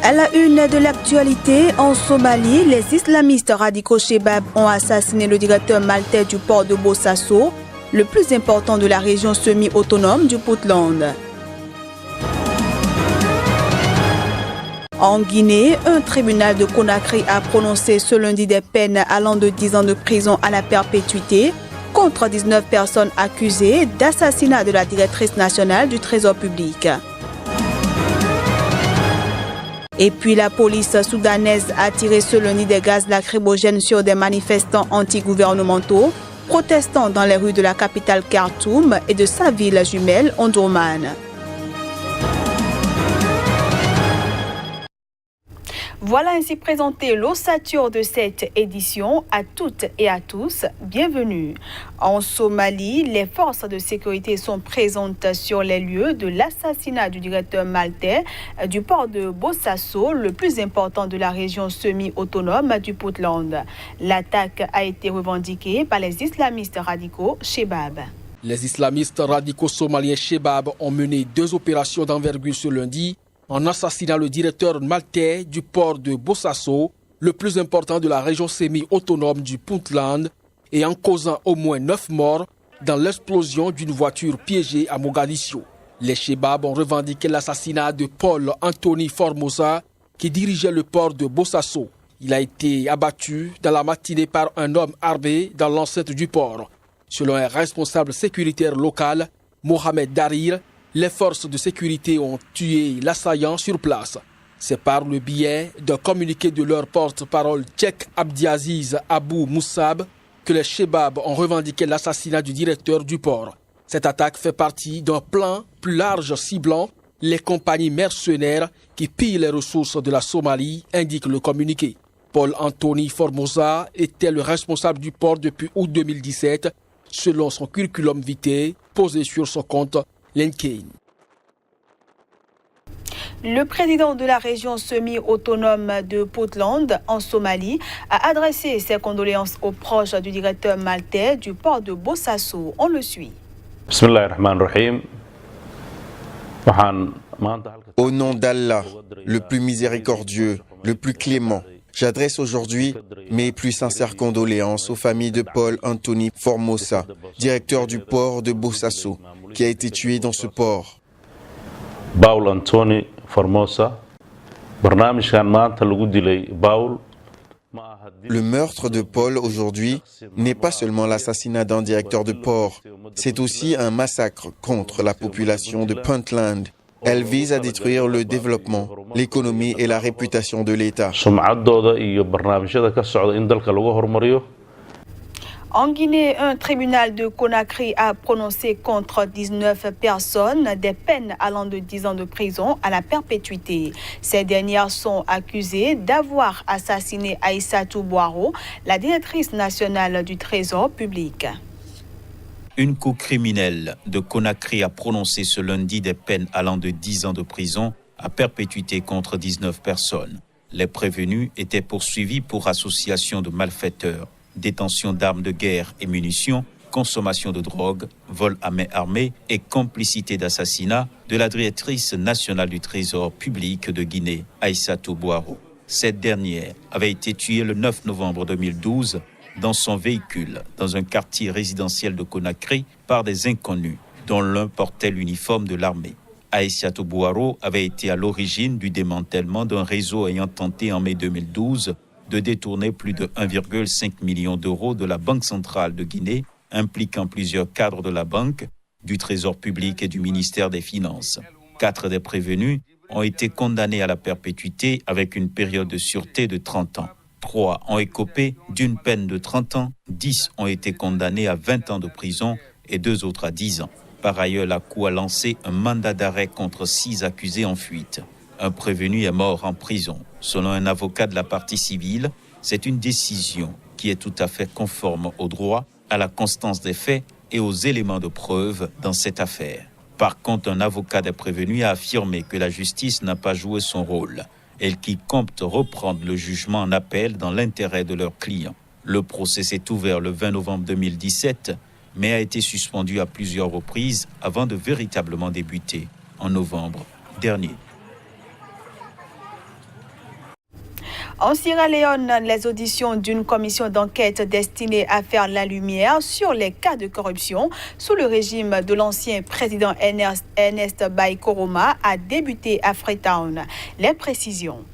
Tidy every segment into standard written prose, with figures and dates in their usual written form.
À la une de l'actualité, en Somalie, les islamistes radicaux Shebab ont assassiné le directeur maltais du port de Bosaso, le plus important de la région semi-autonome du Puntland. En Guinée, un tribunal de Conakry a prononcé ce lundi des peines allant de 10 ans de prison à la perpétuité contre 19 personnes accusées d'assassinat de la directrice nationale du Trésor public. Et puis la police soudanaise a tiré ce lundi des gaz lacrymogènes sur des manifestants anti-gouvernementaux protestant dans les rues de la capitale Khartoum et de sa ville jumelle Omdurman. Voilà ainsi présenté l'ossature de cette édition. À toutes et à tous, bienvenue. En Somalie, les forces de sécurité sont présentes sur les lieux de l'assassinat du directeur maltais du port de Bosaso, le plus important de la région semi-autonome du Puntland. L'attaque a été revendiquée par les islamistes radicaux Shebab. Les islamistes radicaux somaliens Shebab ont mené 2 opérations d'envergure ce lundi en assassinant le directeur maltais du port de Bosaso, le plus important de la région semi-autonome du Puntland, et en causant au moins 9 morts dans l'explosion d'une voiture piégée à Mogadiscio. Les Shebab ont revendiqué l'assassinat de Paul Anthony Formosa, qui dirigeait le port de Bosaso. Il a été abattu dans la matinée par un homme armé dans l'enceinte du port. Selon un responsable sécuritaire local, Mohamed Darir, les forces de sécurité ont tué l'assaillant sur place. C'est par le biais d'un communiqué de leur porte-parole Cheikh Abdiaziz Abou Moussab que les Shebab ont revendiqué l'assassinat du directeur du port. Cette attaque fait partie d'un plan plus large ciblant les compagnies mercenaires qui pillent les ressources de la Somalie, indique le communiqué. Paul Anthony Formosa était le responsable du port depuis août 2017, selon son curriculum vitae posé sur son compte LinkedIn. Le président de la région semi-autonome de Puntland, en Somalie, a adressé ses condoléances aux proches du directeur maltais du port de Bosaso. On le suit. Au nom d'Allah, le plus miséricordieux, le plus clément, j'adresse aujourd'hui mes plus sincères condoléances aux familles de Paul Anthony Formosa, directeur du port de Bosaso, qui a été tué dans ce port. Paul Anthony Formosa, le meurtre de Paul aujourd'hui n'est pas seulement l'assassinat d'un directeur de port, c'est aussi un massacre contre la population de Puntland. Elle vise à détruire le développement, l'économie et la réputation de l'État. En Guinée, un tribunal de Conakry a prononcé contre 19 personnes des peines allant de 10 ans de prison à la perpétuité. Ces dernières sont accusées d'avoir assassiné Aïssatou Boiro, la directrice nationale du Trésor public. Une cour criminelle de Conakry a prononcé ce lundi des peines allant de 10 ans de prison à perpétuité contre 19 personnes. Les prévenus étaient poursuivis pour association de malfaiteurs, détention d'armes de guerre et munitions, consommation de drogue, vol à main armée et complicité d'assassinat de la directrice nationale du Trésor public de Guinée, Aïssatou Boiro. Cette dernière avait été tuée le 9 novembre 2012 dans son véhicule dans un quartier résidentiel de Conakry par des inconnus, dont l'un portait l'uniforme de l'armée. Aïssatou Boiro avait été à l'origine du démantèlement d'un réseau ayant tenté en mai 2012 de détourner plus de 1,5 million d'euros de la Banque centrale de Guinée, impliquant plusieurs cadres de la banque, du Trésor public et du ministère des Finances. 4 des prévenus ont été condamnés à la perpétuité avec une période de sûreté de 30 ans. 3 ont écopé d'une peine de 30 ans, 10 ont été condamnés à 20 ans de prison et 2 autres à 10 ans. Par ailleurs, la Cour a lancé un mandat d'arrêt contre 6 accusés en fuite. Un prévenu est mort en prison. Selon un avocat de la partie civile, c'est une décision qui est tout à fait conforme au droit, à la constance des faits et aux éléments de preuve dans cette affaire. Par contre, un avocat des prévenus a affirmé que la justice n'a pas joué son rôle et qu'il compte reprendre le jugement en appel dans l'intérêt de leurs clients. Le procès s'est ouvert le 20 novembre 2017, mais a été suspendu à plusieurs reprises avant de véritablement débuter en novembre dernier. En Sierra Leone, les auditions d'une commission d'enquête destinée à faire la lumière sur les cas de corruption sous le régime de l'ancien président Ernest Bai Koroma a débuté à Freetown. Les précisions.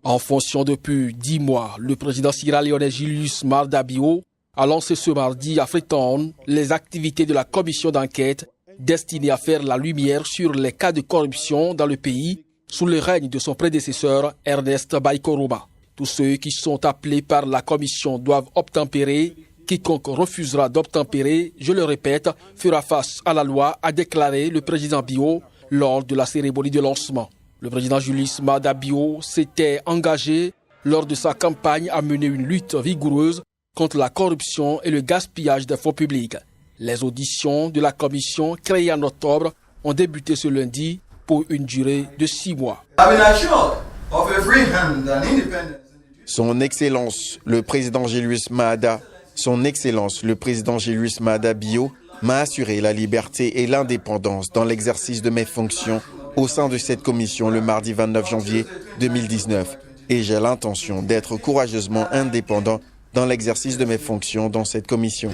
En fonction depuis 10 mois, le président sierra-léonais Julius Maada Bio a lancé ce mardi à Freetown les activités de la commission d'enquête destinée à faire la lumière sur les cas de corruption dans le pays sous le règne de son prédécesseur Ernest Bai Koroma. Tous ceux qui sont appelés par la commission doivent obtempérer. Quiconque refusera d'obtempérer, je le répète, fera face à la loi, a déclaré le président Bio lors de la cérémonie de lancement. Le président Julius Maada Bio s'était engagé lors de sa campagne à mener une lutte vigoureuse contre la corruption et le gaspillage des fonds publics. Les auditions de la commission créée en octobre ont débuté ce lundi pour une durée de 6 mois. Son Excellence, le président Julius Maada, Son Excellence, le président Julius Maada Bio, m'a assuré la liberté et l'indépendance dans l'exercice de mes fonctions au sein de cette commission le mardi 29 janvier 2019. Et j'ai l'intention d'être courageusement indépendant dans l'exercice de mes fonctions dans cette commission.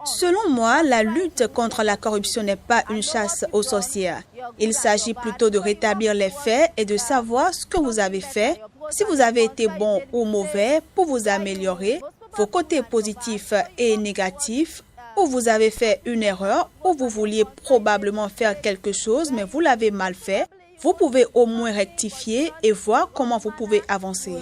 Selon moi, la lutte contre la corruption n'est pas une chasse aux sorcières. Il s'agit plutôt de rétablir les faits et de savoir ce que vous avez fait, si vous avez été bon ou mauvais pour vous améliorer, vos côtés positifs et négatifs, où vous avez fait une erreur, où vous vouliez probablement faire quelque chose mais vous l'avez mal fait. Vous pouvez au moins rectifier et voir comment vous pouvez avancer.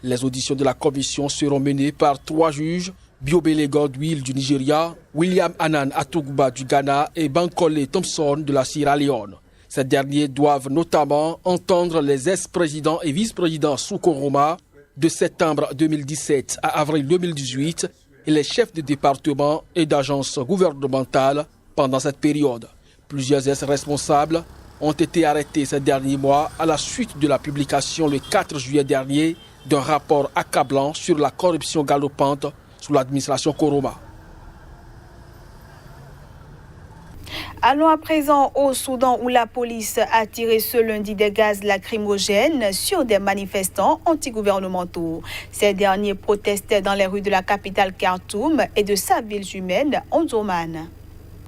Les auditions de la commission seront menées par 3 juges, Biobele Godwill du Nigeria, William Anan Atugba du Ghana et Bankole Thompson de la Sierra Leone. Ces derniers doivent notamment entendre les ex-présidents et vice-présidents sous Koroma de septembre 2017 à avril 2018 et les chefs de département et d'agences gouvernementales pendant cette période. Plusieurs ex-responsables ont été arrêtés ces derniers mois à la suite de la publication le 4 juillet dernier d'un rapport accablant sur la corruption galopante sous l'administration Koroma. Allons à présent au Soudan où la police a tiré ce lundi des gaz lacrymogènes sur des manifestants antigouvernementaux. Ces derniers protestaient dans les rues de la capitale Khartoum et de sa ville jumelle, Omdurman.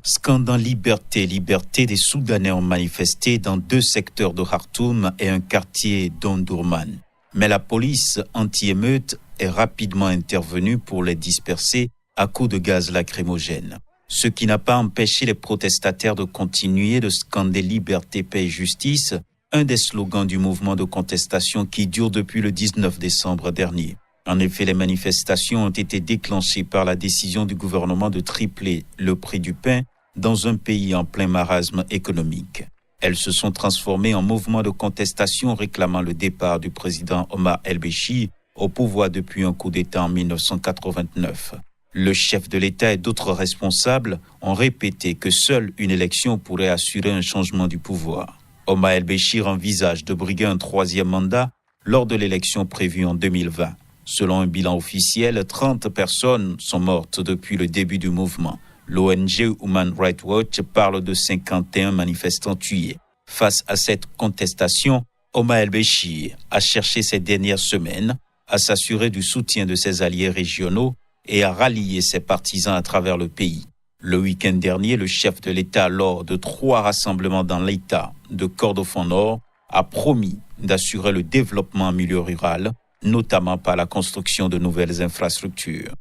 Scandant liberté, liberté, des Soudanais ont manifesté dans 2 secteurs de Khartoum et un quartier d'Omdurman. Mais la police anti-émeute est rapidement intervenue pour les disperser à coups de gaz lacrymogène. Ce qui n'a pas empêché les protestataires de continuer de scander liberté, paix et justice, un des slogans du mouvement de contestation qui dure depuis le 19 décembre dernier. En effet, les manifestations ont été déclenchées par la décision du gouvernement de tripler le prix du pain dans un pays en plein marasme économique. Elles se sont transformées en mouvement de contestation réclamant le départ du président Omar el-Béchir au pouvoir depuis un coup d'État en 1989. Le chef de l'État et d'autres responsables ont répété que seule une élection pourrait assurer un changement du pouvoir. Omar el-Béchir envisage de briguer un 3e mandat lors de l'élection prévue en 2020. Selon un bilan officiel, 30 personnes sont mortes depuis le début du mouvement. L'ONG Human Rights Watch parle de 51 manifestants tués. Face à cette contestation, Omar el-Béchir a cherché ces dernières semaines à s'assurer du soutien de ses alliés régionaux et à rallier ses partisans à travers le pays. Le week-end dernier, le chef de l'État, lors de 3 rassemblements dans l'État de Kordofan Nord, a promis d'assurer le développement en milieu rural, notamment par la construction de nouvelles infrastructures.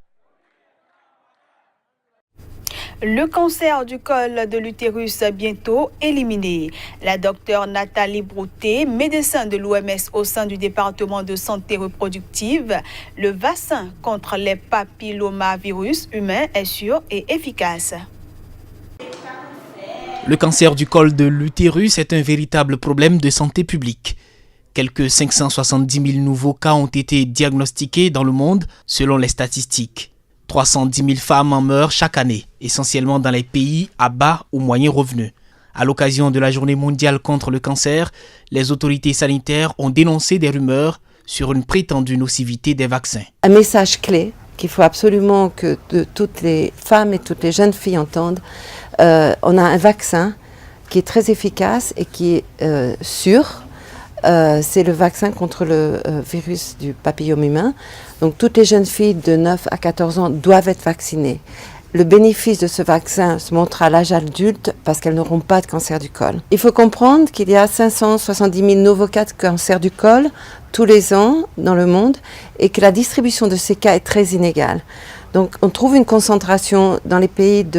Le cancer du col de l'utérus bientôt éliminé. La docteure Nathalie Broutet, médecin de l'OMS au sein du département de santé reproductive, le vaccin contre les papillomavirus humains est sûr et efficace. Le cancer du col de l'utérus est un véritable problème de santé publique. Quelques 570 000 nouveaux cas ont été diagnostiqués dans le monde selon les statistiques. 310 000 femmes en meurent chaque année, essentiellement dans les pays à bas ou moyens revenus. À l'occasion de la Journée mondiale contre le cancer, les autorités sanitaires ont dénoncé des rumeurs sur une prétendue nocivité des vaccins. Un message clé qu'il faut absolument que toutes les femmes et toutes les jeunes filles entendent. On a un vaccin qui est très efficace et qui est sûr. C'est le vaccin contre le virus du papillome humain. Donc toutes les jeunes filles de 9 à 14 ans doivent être vaccinées. Le bénéfice de ce vaccin se montre à l'âge adulte parce qu'elles n'auront pas de cancer du col. Il faut comprendre qu'il y a 570 000 nouveaux cas de cancer du col tous les ans dans le monde et que la distribution de ces cas est très inégale. Donc on trouve une concentration dans les pays du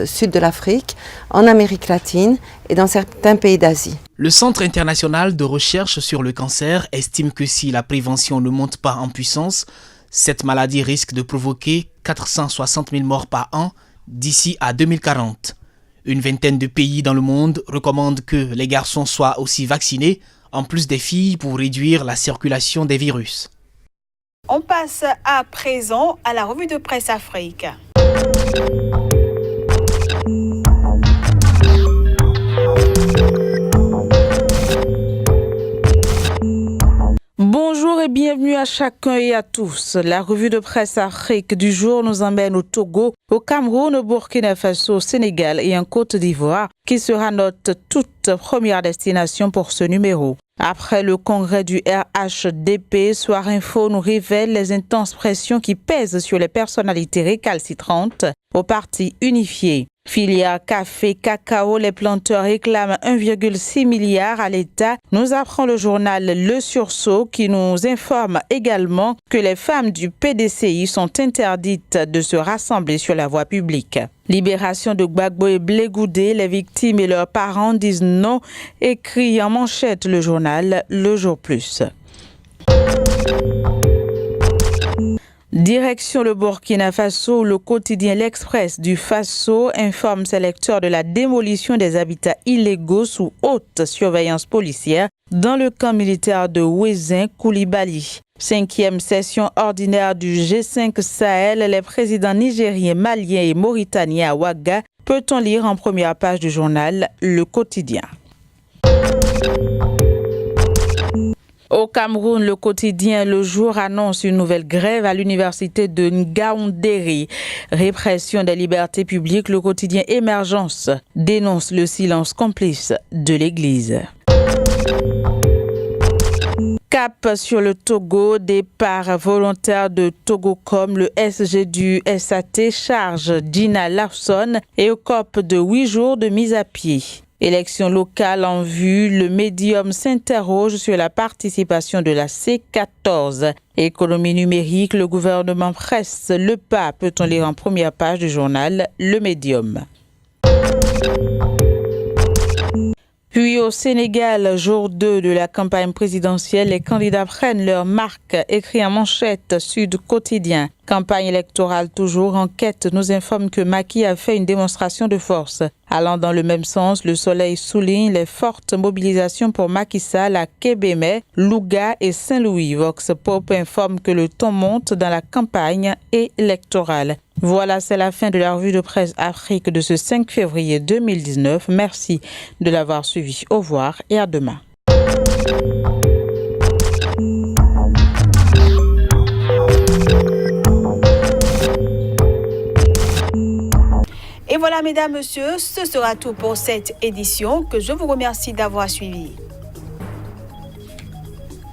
sud de l'Afrique, en Amérique latine et dans certains pays d'Asie. Le Centre international de recherche sur le cancer estime que si la prévention ne monte pas en puissance, cette maladie risque de provoquer 460 000 morts par an d'ici à 2040. Une vingtaine de pays dans le monde recommandent que les garçons soient aussi vaccinés, en plus des filles, pour réduire la circulation des virus. On passe à présent à la revue de presse Afrique. Bonjour et bienvenue à chacun et à tous. La revue de presse Afrique du jour nous emmène au Togo, au Cameroun, au Burkina Faso, au Sénégal et en Côte d'Ivoire, qui sera notre toute première destination pour ce numéro. Après le congrès du RHDP, Soir Info nous révèle les intenses pressions qui pèsent sur les personnalités récalcitrantes au parti unifié. Filière café, cacao, les planteurs réclament 1,6 milliard à l'État, nous apprend le journal Le Sursaut qui nous informe également que les femmes du PDCI sont interdites de se rassembler sur la voie publique. Libération de Gbagbo et Blé Goudé, les victimes et leurs parents disent non, écrit en manchette le journal Le Jour Plus. Direction le Burkina Faso, le quotidien L'Express du Faso informe ses lecteurs de la démolition des habitats illégaux sous haute surveillance policière dans le camp militaire de Ouézin Koulibaly. 5e session ordinaire du G5 Sahel, les présidents nigériens, maliens et mauritaniens à Ouaga, peut-on lire en première page du journal Le Quotidien. Au Cameroun, le quotidien Le Jour annonce une nouvelle grève à l'université de Ngaoundéré. Répression des libertés publiques, le quotidien Émergence dénonce le silence complice de l'Église. Cap sur le Togo, départ volontaire de Togocom, le SG du SAT charge Gina Lawson et ECOP de 8 jours de mise à pied. Élections locales en vue, le médium s'interroge sur la participation de la C14. Économie numérique, le gouvernement presse le pas, peut-on lire en première page du journal Le Médium. Puis au Sénégal, jour 2 de la campagne présidentielle, les candidats prennent leur marque, écrit en manchette Sud Quotidien. Campagne électorale toujours, enquête nous informe que Macky a fait une démonstration de force. Allant dans le même sens, le Soleil souligne les fortes mobilisations pour Macky Sall à Kébémer, Louga et Saint-Louis. Vox Pop informe que le ton monte dans la campagne électorale. Voilà, c'est la fin de la revue de presse Afrique de ce 5 février 2019. Merci de l'avoir suivi. Au revoir et à demain. Et voilà, mesdames, messieurs, ce sera tout pour cette édition que je vous remercie d'avoir suivi.